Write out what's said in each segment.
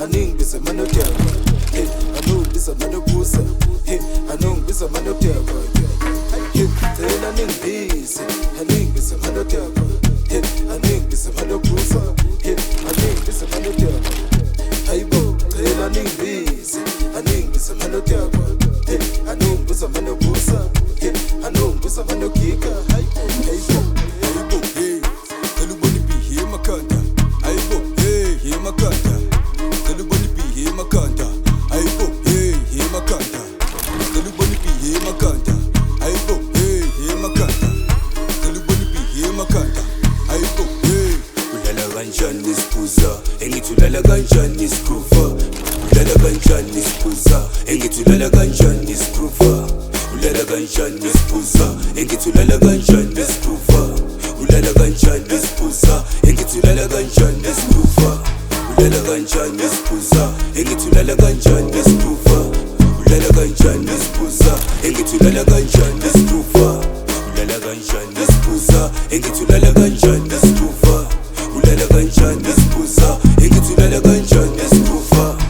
aningibisa manotiyaba anungibisa manobusa anungibisa manotiyaba cela ningibise aningibisa manotiyaba aningibisa manobusa aningibisa manotiyaba hayibo cela ningibise aningibisa manotiyaba anungibisa manobusa anungibisa manogika hayibo kanjani isibuza engithulala kanjani isigroova ulala kanjani isibuza engithulala kanjani isigroova ulala kanjani isibuza engithulala kanjani isigroova ulala kanjani isibuza engithulala kanjani isigroova ulala kanjani isibuza engithulala kanjani isigroova ulala kanjani isibuza engithulala kanjani isigroova ulala kanjani isibuza engithulala kanjani isigroova ulala kanjani isibuza engithulala kanjani isigroova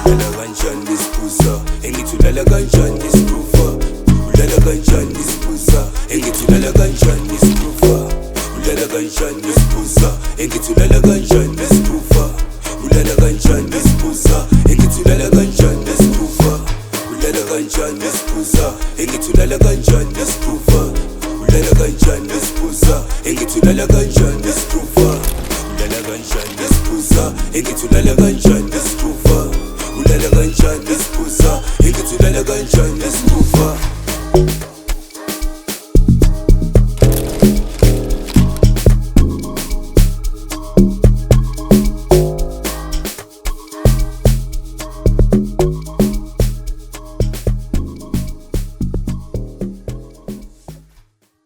ulala kanjani isibuza engithulala kanjani isigroova ulala kanjani isibuza engithulala kanjani isigroova ulala kanjani isibuza engithulala kanjani isigroova ulala kanjani isibuza engithulala kanjani isigroova ulala kanjani isibuza engithulala kanjani isigroova ulala kanjani isibuza engithulala kanjani isigroova ulala kanjani isibuza engithulala kanjani isigroova ulala kanjani isibuza engithulala kanjani isigroova